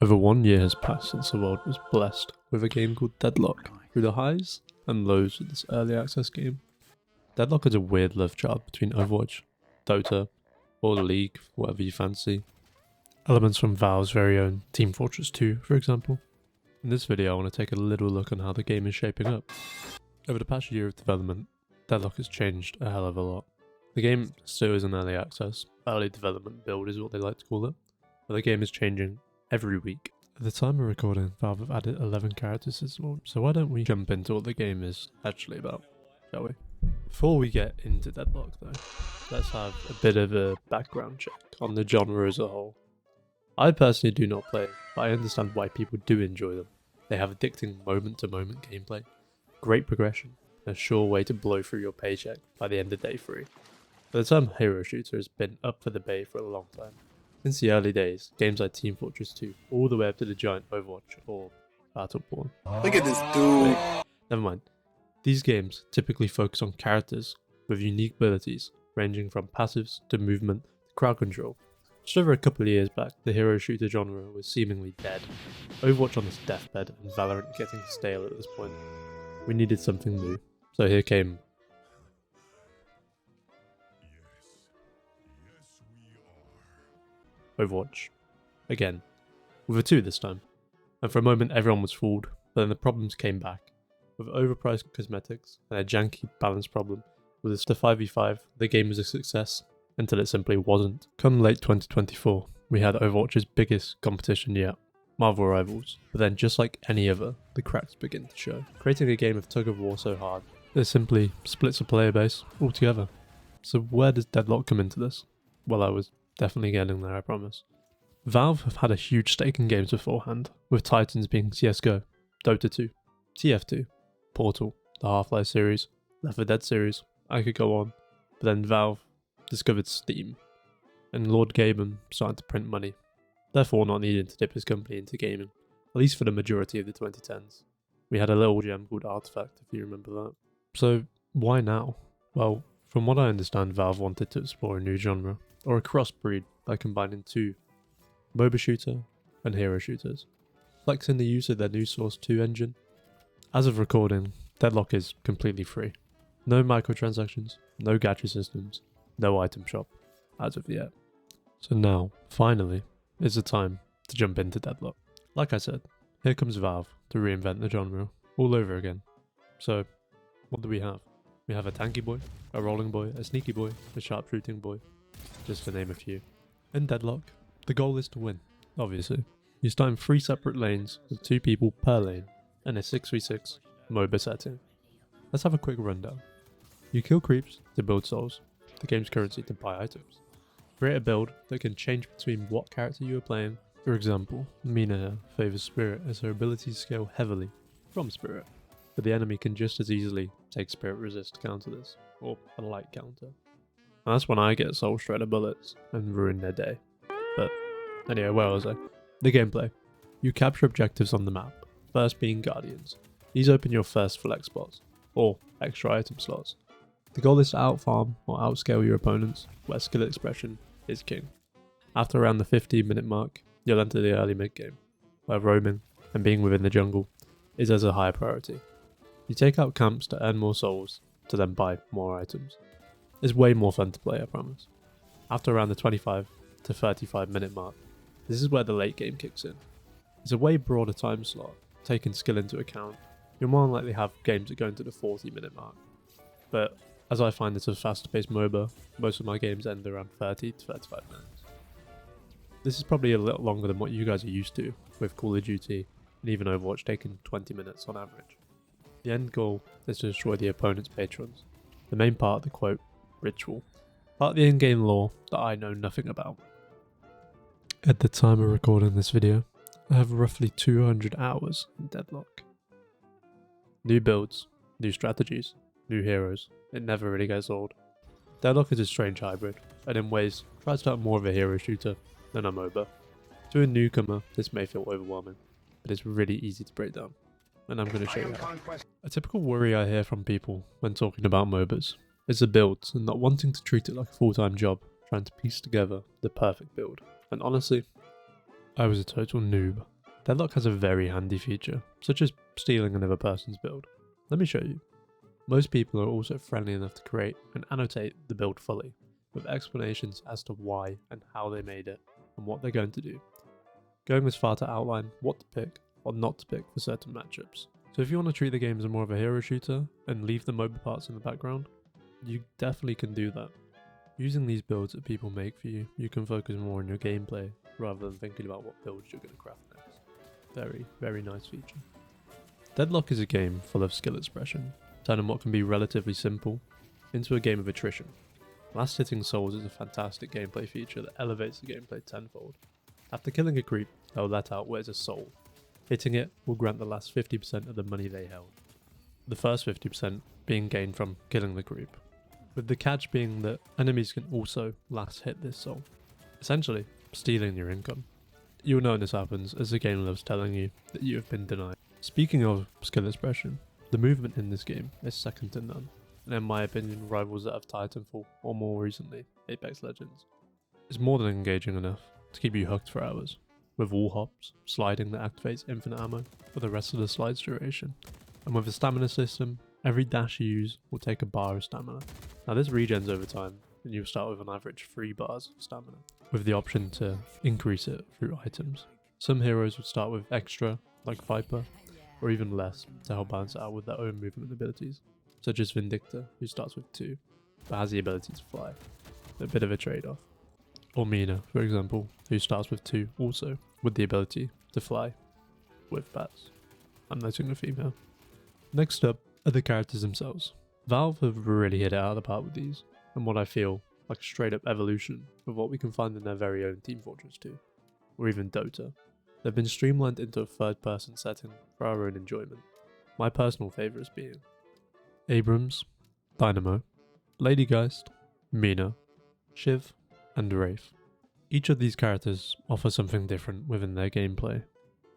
Over 1 year has passed since the world was blessed with a game called Deadlock. Through the highs and lows of this early access game, Deadlock is a weird love child between Overwatch, Dota, or League, whatever you fancy. Elements from Valve's very own Team Fortress 2, for example. In this video I want to take a little look on how the game is shaping up. Over the past year of development, Deadlock has changed a hell of a lot. The game still is an early access, early development build is what they like to call it, but the game is changing every week. At the time of recording, Valve have added 11 characters since launch, so why don't we jump into what the game is actually about, shall we? Before we get into Deadlock though, let's have a bit of a background check on the genre as a whole. I personally do not play, but I understand why people do enjoy them. They have addicting moment-to-moment gameplay, great progression, and a sure way to blow through your paycheck by the end of day 3. But the term hero shooter has been up for debate for a long time. Since the early days, games like Team Fortress 2, all the way up to the giant Overwatch or Battleborn. Look at this dude. Never mind. These games typically focus on characters with unique abilities, ranging from passives to movement to crowd control. Just over a couple of years back, the hero shooter genre was seemingly dead. Overwatch on its deathbed and Valorant getting stale at this point. We needed something new, so here came Overwatch. Again, with a 2 this time. And for a moment everyone was fooled, but then the problems came back. With overpriced cosmetics and a janky balance problem, with the 5v5, the game was a success, until it simply wasn't. Come late 2024, we had Overwatch's biggest competition yet, Marvel Rivals. But then just like any other, the cracks begin to show. Creating a game of tug of war so hard, it simply splits a player base altogether. So where does Deadlock come into this? Well, I was definitely getting there, I promise. Valve have had a huge stake in games beforehand, with titans being CSGO, Dota 2, TF2, Portal, the Half-Life series, Left 4 Dead series, I could go on. But then Valve discovered Steam, and Lord Gaben started to print money, therefore not needing to dip his company into gaming, at least for the majority of the 2010s. We had a little gem called Artifact, if you remember that. So why now? Well, from what I understand, Valve wanted to explore a new genre, or a crossbreed by combining 2 MOBA shooter and hero shooters, flexing the use of their new Source 2 engine. As of recording, Deadlock is completely free. No microtransactions, no gacha systems, no item shop, as of yet. So now, finally, is the time to jump into Deadlock. Like I said, here comes Valve to reinvent the genre all over again. So, what do we have? We have a tanky boy, a rolling boy, a sneaky boy, a sharpshooting boy, just to name a few. In Deadlock, the goal is to win, obviously. You start in 3 separate lanes with 2 people per lane, and a 6v6 MOBA setting. Let's have a quick rundown. You kill creeps to build souls, the game's currency to buy items. Create a build that can change between what character you are playing. For example, Mina here favours Spirit as her abilities scale heavily from Spirit, but the enemy can just as easily take Spirit Resist to counter this, or a light counter. And that's when I get Soul Shredder bullets and ruin their day. But anyway, where was I? The gameplay. You capture objectives on the map, first being Guardians. These open your first flex spots, or extra item slots. The goal is to outfarm or outscale your opponents, where skill expression is king. After around the 15-minute mark, you'll enter the early mid-game, where roaming and being within the jungle is as a higher priority. You take out camps to earn more souls, to then buy more items. It's way more fun to play, I promise. After around the 25 to 35-minute mark, this is where the late game kicks in. It's a way broader time slot, taking skill into account. You'll more than likely have games that go into the 40-minute mark. But as I find this a faster-paced MOBA, most of my games end around 30 to 35 minutes. This is probably a little longer than what you guys are used to, with Call of Duty and even Overwatch taking 20 minutes on average. The end goal is to destroy the opponent's patrons, the main part of the quote, ritual, part of the in-game lore that I know nothing about. At the time of recording this video, I have roughly 200 hours in Deadlock. New builds, new strategies, new heroes, it never really gets old. Deadlock is a strange hybrid, and in ways tries to have more of a hero shooter than a MOBA. To a newcomer, this may feel overwhelming, but it's really easy to break down, and I'm going to show you how. A typical worry I hear from people when talking about MOBAs is the builds and not wanting to treat it like a full-time job, trying to piece together the perfect build. And honestly, I was a total noob. Deadlock has a very handy feature, such as stealing another person's build. Let me show you. Most people are also friendly enough to create and annotate the build fully, with explanations as to why and how they made it, and what they're going to do, going as far to outline what to pick or not to pick for certain matchups. So if you want to treat the game as more of a hero shooter and leave the MOBA parts in the background, you definitely can do that. Using these builds that people make for you, you can focus more on your gameplay rather than thinking about what builds you're going to craft next. Very, very nice feature. Deadlock is a game full of skill expression, turning what can be relatively simple into a game of attrition. Last hitting souls is a fantastic gameplay feature that elevates the gameplay tenfold. After killing a creep, they'll let out what is a soul. Hitting it will grant the last 50% of the money they held, the first 50% being gained from killing the creep, with the catch being that enemies can also last hit this soul, essentially stealing your income. You'll know this happens as the game loves telling you that you have been denied. Speaking of skill expression, the movement in this game is second to none, and in my opinion rivals that of Titanfall or more recently Apex Legends. It's more than engaging enough to keep you hooked for hours, with wall hops, sliding that activates infinite ammo for the rest of the slide's duration, and with a stamina system, every dash you use will take a bar of stamina. Now this regens over time, and you'll start with an average 3 bars of stamina, with the option to increase it through items. Some heroes would start with extra, like Viper, or even less to help balance it out with their own movement abilities, such as Vindicta, who starts with 2, but has the ability to fly, a bit of a trade-off. Or Mina, for example, who starts with 2 also, with the ability to fly, with bats. I'm noting a female. Next up are the characters themselves. Valve have really hit it out of the park with these, and what I feel like a straight up evolution of what we can find in their very own Team Fortress 2, or even Dota. They've been streamlined into a third person setting for our own enjoyment. My personal favourites being Abrams, Dynamo, Ladygeist, Mina, Shiv, and Wraith. Each of these characters offer something different within their gameplay.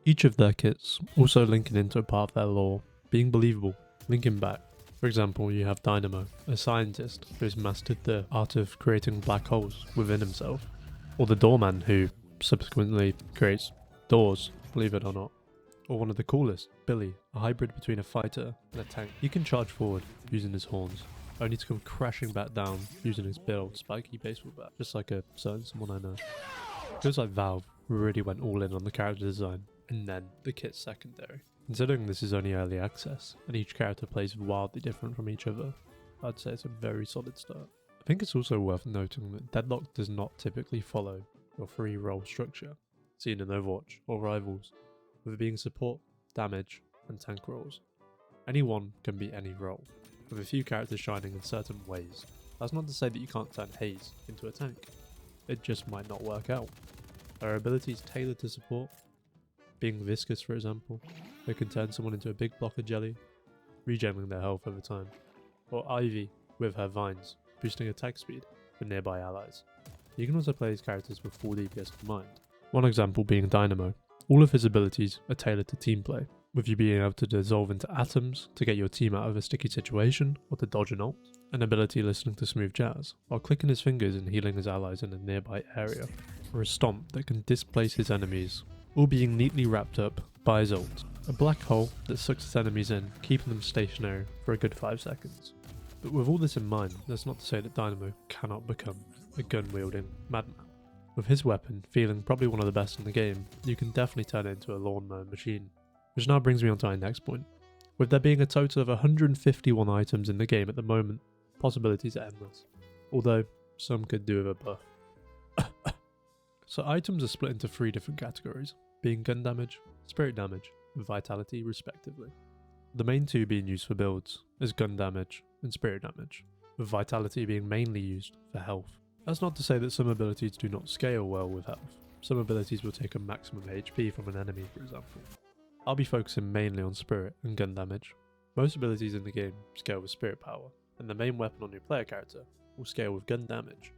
Each of their kits also linking into a part of their lore, being believable, linking back. For example, you have Dynamo, a scientist who has mastered the art of creating black holes within himself, or the Doorman who subsequently creates doors, believe it or not. Or one of the coolest, Billy, a hybrid between a fighter and a tank. He can charge forward using his horns, only to come crashing back down using his big old spiky baseball bat, just like a certain someone I know. Feels like Valve really went all in on the character design, and then the kit's secondary. Considering this is only early access, and each character plays wildly different from each other, I'd say it's a very solid start. I think it's also worth noting that Deadlock does not typically follow your free role structure, seen in Overwatch or Rivals, with it being support, damage, and tank roles. Anyone can be any role, with a few characters shining in certain ways. That's not to say that you can't turn Haze into a tank, it just might not work out. There are abilities tailored to support, being Viscous for example, that can turn someone into a big block of jelly, regenerating their health over time, or Ivy with her vines, boosting attack speed for nearby allies. You can also play these characters with full DPS in mind. One example being Dynamo. All of his abilities are tailored to team play, with you being able to dissolve into atoms to get your team out of a sticky situation or to dodge an ult, an ability listening to smooth jazz, while clicking his fingers and healing his allies in a nearby area, or a stomp that can displace his enemies, all being neatly wrapped up by his ult, a black hole that sucks its enemies in, keeping them stationary for a good 5 seconds. But with all this in mind, that's not to say that Dynamo cannot become a gun-wielding madman. With his weapon feeling probably one of the best in the game, you can definitely turn it into a lawnmower machine. Which now brings me on to my next point. With there being a total of 151 items in the game at the moment, possibilities are endless. Although, some could do with a buff. So items are split into 3 different categories, being gun damage, spirit damage, and vitality respectively. The main 2 being used for builds is gun damage and spirit damage, with vitality being mainly used for health. That's not to say that some abilities do not scale well with health. Some abilities will take a maximum HP from an enemy, for example. I'll be focusing mainly on spirit and gun damage. Most abilities in the game scale with spirit power, and the main weapon on your player character will scale with gun damage.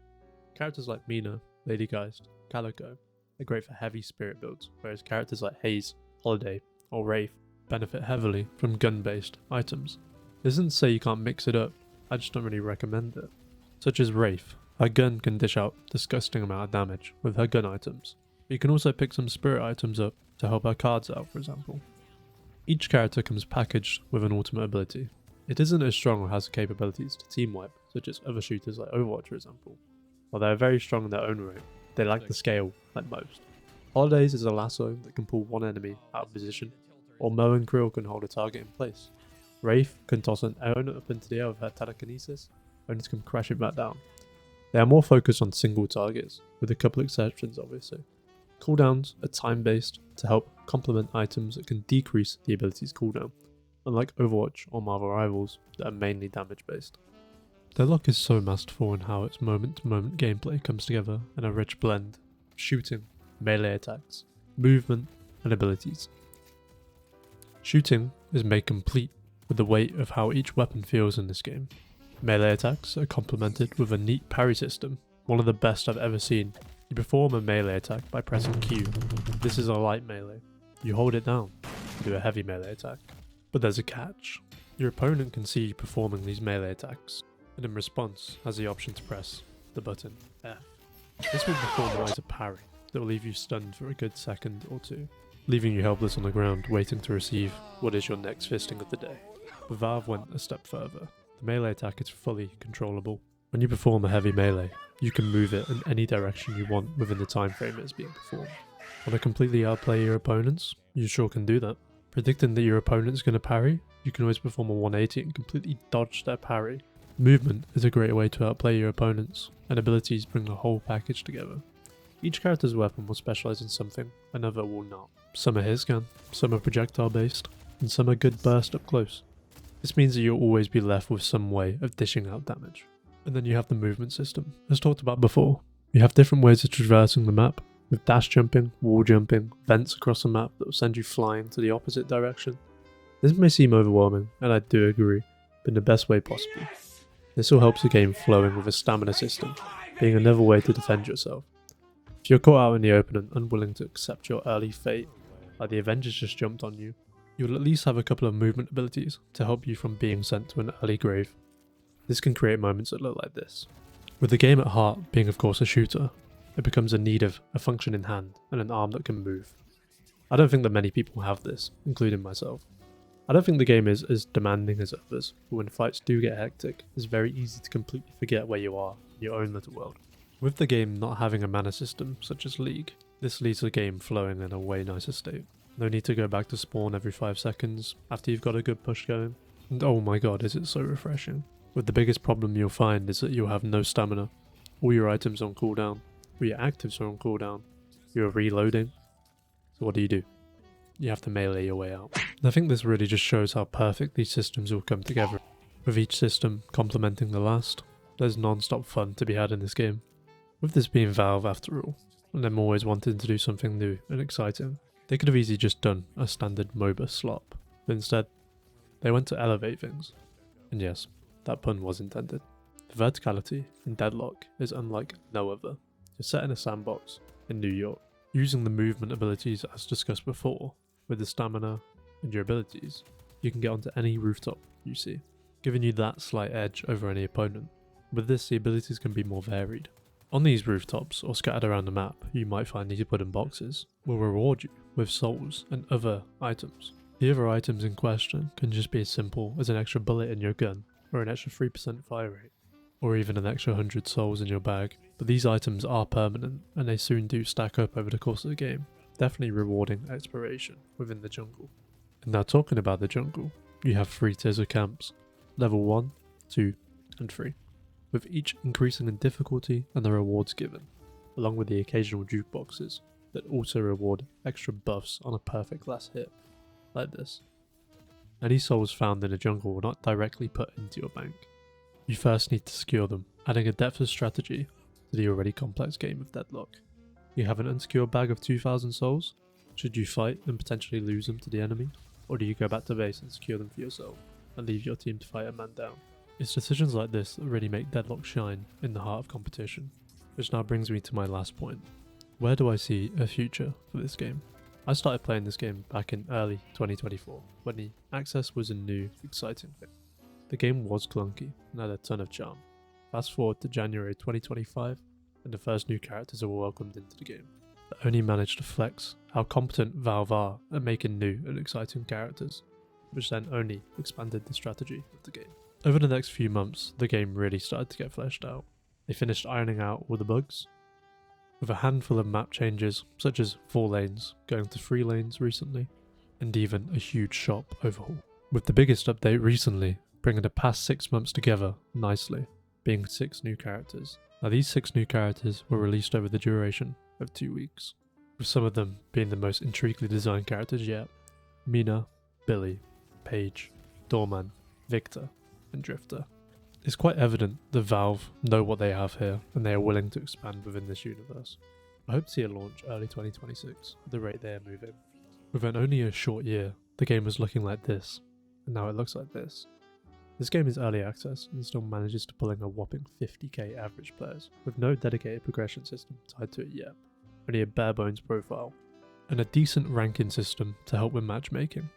Characters like Mina, Ladygeist, Calico are great for heavy spirit builds, whereas characters like Haze, Holiday, or Wraith benefit heavily from gun-based items. This isn't to say you can't mix it up, I just don't really recommend it. Such as Wraith, her gun can dish out disgusting amount of damage with her gun items, You can also pick some spirit items up to help our cards out, for example. Each character comes packaged with an ultimate ability. It isn't as strong or has the capabilities to team wipe, such as other shooters like Overwatch for example. While they are very strong in their own right, they lack the scale like most. Holidays is a lasso that can pull one enemy out of position, or Mo and Krill can hold a target in place. Wraith can toss an Aeon up into the air with her telekinesis, only to come crashing back down. They are more focused on single targets, with a couple exceptions obviously. Cooldowns are time based to help complement items that can decrease the ability's cooldown, unlike Overwatch or Marvel Rivals that are mainly damage based. Deadlock is so masterful in how its moment to moment gameplay comes together in a rich blend of shooting, melee attacks, movement, and abilities. Shooting is made complete with the weight of how each weapon feels in this game. Melee attacks are complemented with a neat parry system, one of the best I've ever seen. You perform a melee attack by pressing Q. This is a light melee. You hold it down to do a heavy melee attack. But there's a catch. Your opponent can see you performing these melee attacks, and in response has the option to press the button F. This will perform as a parry that will leave you stunned for a good second or two, leaving you helpless on the ground waiting to receive what is your next fisting of the day. But Valve went a step further. The melee attack is fully controllable. When you perform a heavy melee, you can move it in any direction you want within the time frame it is being performed. Want to completely outplay your opponents? You sure can do that. Predicting that your opponent's going to parry, you can always perform a 180 and completely dodge their parry. Movement is a great way to outplay your opponents, and abilities bring the whole package together. Each character's weapon will specialise in something, another will not. Some are hit scan, some are projectile based, and some are good burst up close. This means that you'll always be left with some way of dishing out damage. And then you have the movement system. As talked about before, you have different ways of traversing the map, with dash jumping, wall jumping, vents across the map that will send you flying to the opposite direction. This may seem overwhelming, and I do agree, but in the best way possible. This will help the game flowing with a stamina system, being another way to defend yourself. If you're caught out in the open and unwilling to accept your early fate, like the Avengers just jumped on you, you'll at least have a couple of movement abilities to help you from being sent to an early grave. This can create moments that look like this. With the game at heart being of course a shooter, it becomes a need of a functioning hand and an arm that can move. I don't think that many people have this, including myself. I don't think the game is as demanding as others, but when fights do get hectic, it's very easy to completely forget where you are in your own little world. With the game not having a mana system such as League, this leaves the game flowing in a way nicer state. No need to go back to spawn every 5 seconds after you've got a good push going, and oh my god is it so refreshing. With the biggest problem you'll find is that you'll have no stamina, all your items on cooldown, all your actives are on cooldown, you're reloading, so what do? You have to melee your way out. And I think this really just shows how perfect these systems all come together. With each system complementing the last, there's non-stop fun to be had in this game. With this being Valve after all, and them always wanting to do something new and exciting, they could have easily just done a standard MOBA slop, but instead, they went to elevate things. And yes, that pun was intended. The verticality in Deadlock is unlike no other. You're set in a sandbox in New York, using the movement abilities as discussed before. With the stamina and your abilities, you can get onto any rooftop you see, giving you that slight edge over any opponent. With this, the abilities can be more varied. On these rooftops or scattered around the map, you might find these wooden boxes will reward you with souls and other items. The other items in question can just be as simple as an extra bullet in your gun, or an extra 3% fire rate, or even an extra 100 souls in your bag. But these items are permanent, and they soon do stack up over the course of the game, definitely rewarding exploration within the jungle. And now talking about the jungle, you have 3 tiers of camps, level 1, 2 and 3, with each increasing in difficulty and the rewards given, along with the occasional jukeboxes that also reward extra buffs on a perfect last hit, like this. Any souls found in a jungle will not directly put into your bank. You first need to secure them, adding a depth of strategy to the already complex game of Deadlock. You have an unsecured bag of 2,000 souls. Should you fight and potentially lose them to the enemy, or do you go back to base and secure them for yourself and leave your team to fight a man down? It's decisions like this that really make Deadlock shine in the heart of competition, which now brings me to my last point. Where do I see a future for this game? I started playing this game back in early 2024, when the access was a new, exciting thing. The game was clunky and had a ton of charm. Fast forward to January 2025, and the first new characters are welcomed into the game. The only managed to flex how competent Valve are at making new and exciting characters, which then only expanded the strategy of the game. Over the next few months, the game really started to get fleshed out. They finished ironing out all the bugs, with a handful of map changes, such as 4 lanes going to 3 lanes recently, and even a huge shop overhaul. With the biggest update recently bringing the past 6 months together nicely, being 6 new characters. Now these 6 new characters were released over the duration of 2 weeks, with some of them being the most intriguingly designed characters yet: Mina, Billy, Paige, Doorman, Victor, and Drifter. It's quite evident that Valve know what they have here and they are willing to expand within this universe. I hope to see a launch early 2026 at the rate they are moving. Within only a short year, the game was looking like this, and now it looks like this. This game is early access and still manages to pull in a whopping 50k average players, with no dedicated progression system tied to it yet, only a bare bones profile, and a decent ranking system to help with matchmaking.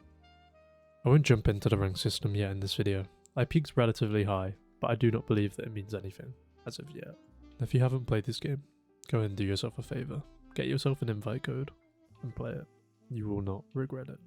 I won't jump into the rank system yet in this video. I peaked relatively high, but I do not believe that it means anything as of yet. If you haven't played this game, go ahead and do yourself a favour, get yourself an invite code and play it. You will not regret it.